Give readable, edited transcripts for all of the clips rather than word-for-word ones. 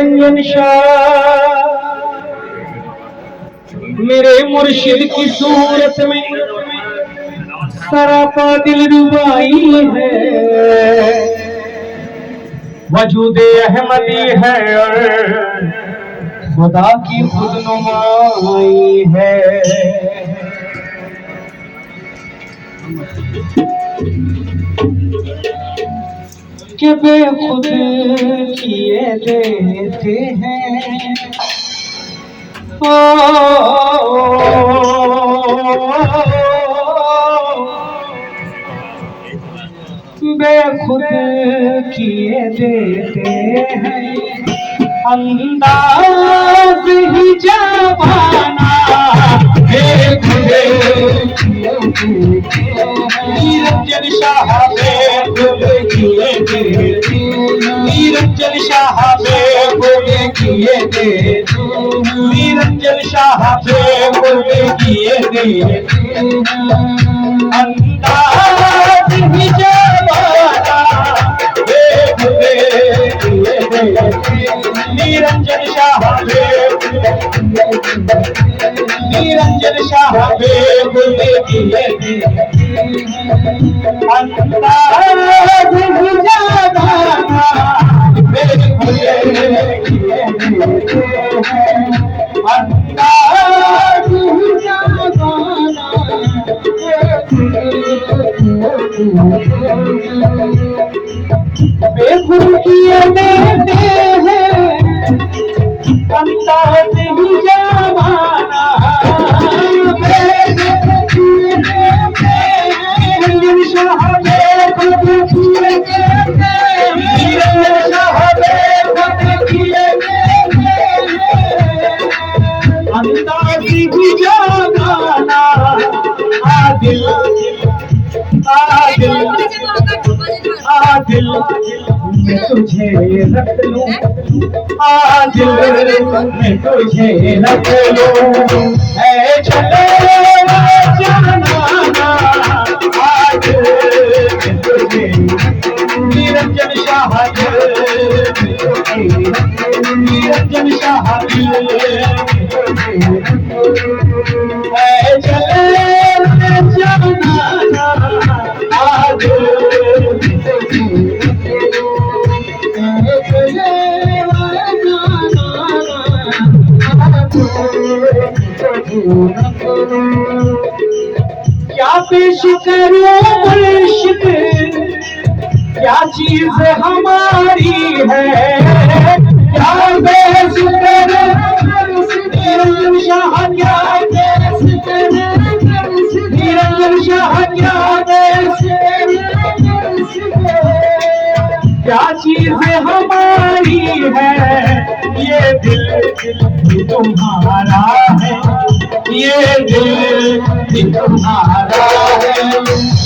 निरंजन शाह मेरे मुर्शिद की सूरत में सरापा दिल रुबाई है। वजूदे अहमदी है और खुदा की खुद नुमाई है। कि बेखुद किए देते हैं बेखुद किए देते हैं। अंदाज ही जवाना बेखुद निरंजन शाह बेखुद किए देते। निरंजन शाह बेखुद किए देते। निरंजन शाह बेखुद किए देते। अंदाज ही जवाना बेखुद किए देते। निरंजन शाह निरंजन शाह बेखुद किए देते। अंदाज ही जवाना बेखुद किए देते। अंदाज ही जवाना बेखुद किए देते हैं। अंदाज ही जवाना बेखुद किए देते हैं। निरंजन शाह बेखुद किए देते हैं। निरंजन शाह बेखुद किए देते हैं। अंदाज ही जवाना आदिल आदिल आदिल मैं तुझे रख लूं। आदिल मैं तुझे रख लूं। है चले जाना आदिल मैं तुझे। निरंजन शाह निरंजन शाह है चले जाना आदिल क्या पेश करूं मुर्शिद क्या चीज हमारी है। क्या पेश करूं निरंजन शाह क्या पेश करूं। निरंजन शाह क्या पेश क्या चीज हमारी है। ये दिल भी तुम्हारा है। ये दिल भी तुम्हारा है।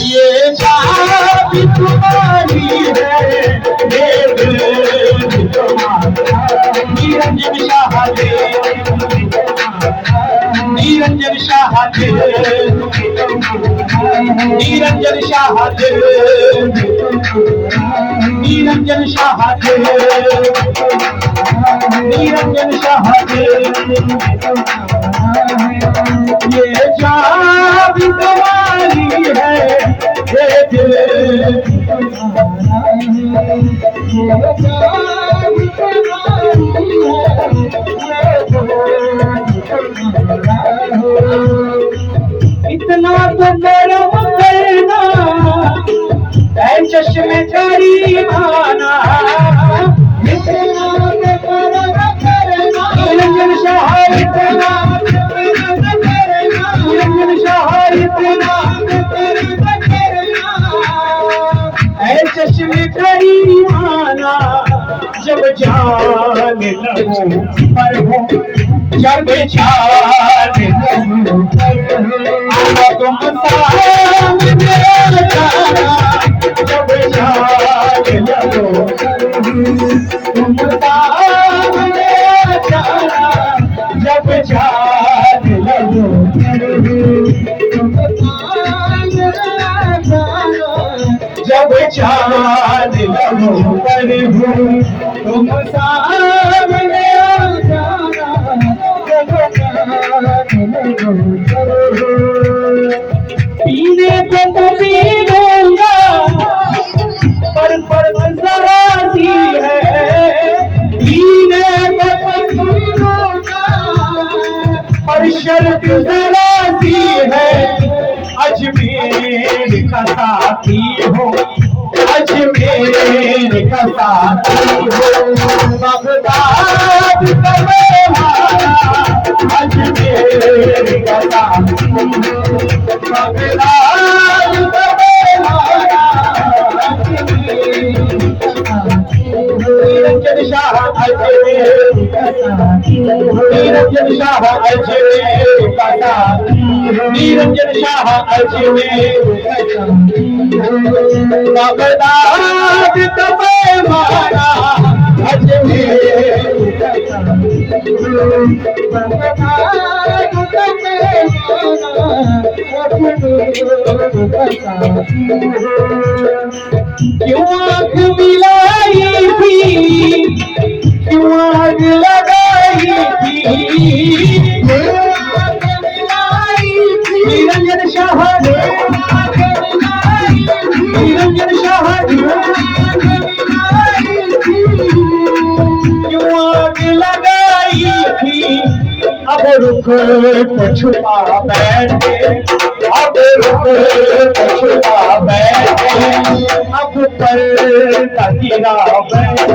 ये जान भी तुम्हारी है। ये दिल भी तुम्हारा। निरंजन शाह निरंजन शाह निरंजन शाह निरंजन शाह निरंजन शाह ये जान भी तुम्हारी है। ये दिल तुम्हारा है। ये जान भी तुम्हारी है। इतना तो करम करना ऐ चश्मे जारी माना। इतना तो करम करना निरंजन शाह। इतना निरंजन शाह इतना ऐ चश्मे जारी माना। जब जान लगो पर हो जब जान लगो तुम सामने जाना। जब जान लगो तुम सामने जाना। जब जान लगो तुम सामने जाना। जब जान लगो पर हूँ तुम सामने आ जाना, पीने को तो पी लूंगा पर जरा सी है, पीने को तो पी लूंगा पर शर्त जरा सी है, अजमेर का साथी हो, अजमेर का साथी हो, बगदाद का मेहमाना, अजमेर का साथी हो, बगदाद का मेहमाना, निरंजन शाह अजमेर का साथी हो, निरंजन शाह अजमेर का साथी हो, निरंजन शाह अजमेर का साथी हो, बगदाद का मेहमाना, अजमेर का साथी हो, बगदाद का मेहमाना, अजमेर का साथी हो। क्यों आँख मिलाई थी, क्यों आग लगाई थी, निरंजन शाह निरंजन शाह क्यों आग लगाई थी, अब रुक को छुपा बैठे, अब रुक को छुपा बैठे, अब पर गिरा बैठे,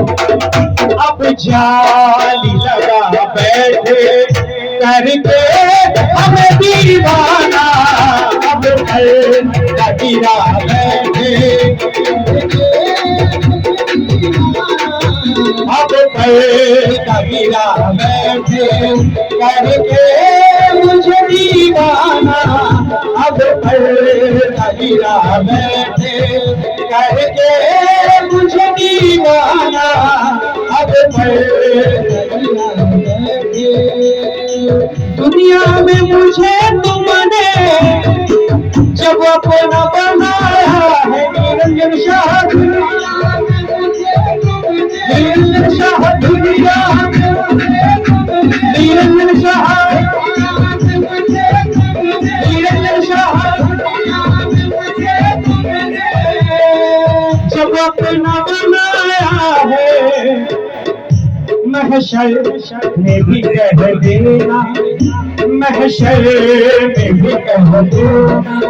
अब जाली लगा बैठे, करके हमें दीवाना, अब पर गिरा बैठे, अब पर गिरा बैठे, करके मुझे दीवाना, अब पर गिरा बैठे, करके मुझे दीवाना, अब पर गिरा बैठे। दुनिया में मुझे तुमने जब अपना बनाया है, निरंजन शाह निरंजन शाह दुनिया, निरंजन शाह निरंजन शाह जब अपना बनाया है, महशर में भी कह देना, महशर में भी कह देना,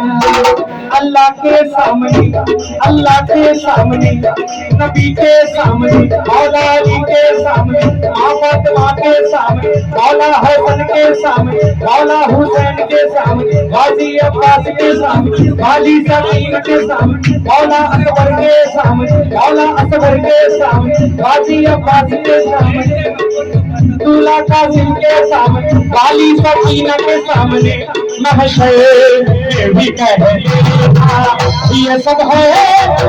अल्लाह के सामने, अल्लाह के सामने, नबी के सामने, मौला अली के सामने, फातिमा के सामने, मौला हसन के सामने, मौला हुसैन के सामने, गाजी अब्बास के सामने, वाली सलीम के सामने, मौला अकबर के सामने, मौला असगर के सामने, गाजी अब्बास के सामने, दूल्हा कासिम के सामने, वाली सकीना के सामने, महशर में भी कह देना, ये सब है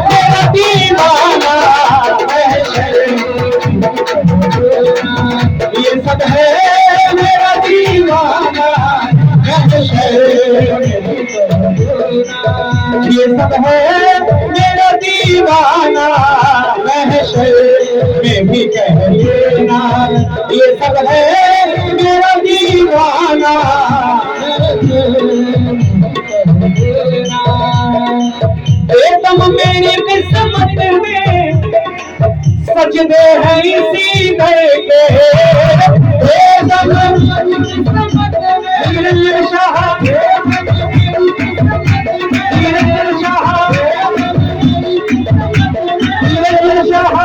मेरा दीवाना, ये सब है मेरा दीवाना, ये सब है मेरा दीवाना, महशर में भी कह देना, ये सब है मेरा दीवाना, एकदम मेरी किस्मत में सजदे हैं इसी दर के, एकदम निरंजन शाह निरंजन शाह निरंजन शाह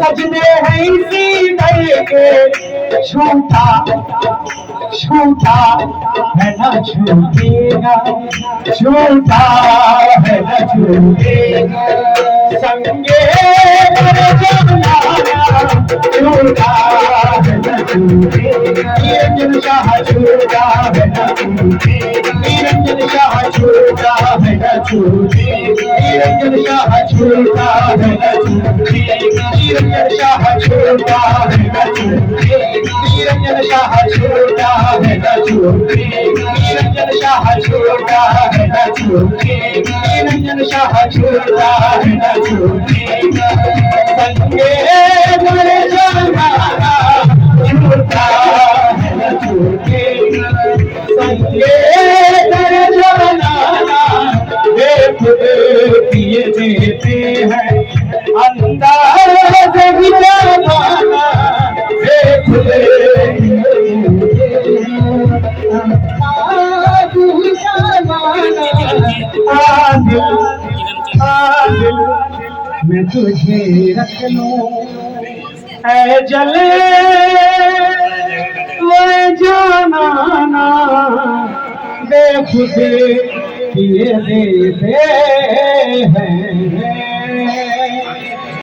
सजदे हैं इसी दर के, छूटा छूटा है न छूटेगा, छूटा है न छूटेगा, संगे जमना, छूटा है न छूटेगा, निरंजन शाह छूटा है न छूटेगा, निरंजन शाह छूटा है न छूटेगा, निरंजन शाह छोटा है न झूठे, निरंजन शाह छोटा है न झूठे, निरंजन शाह छोटा है न झूठे, निरंजन शाह छोटा है न झूठे, निरंजन शाह छोटा है न झूठे। संगे मर जाना झूठा है न झूठे, संगे कर जाना खुद किए देते हैं अंदाज भी जमाना खुद मैं तुझे रख लूं ऐ जले वो जाना बेखुद किए देते हैं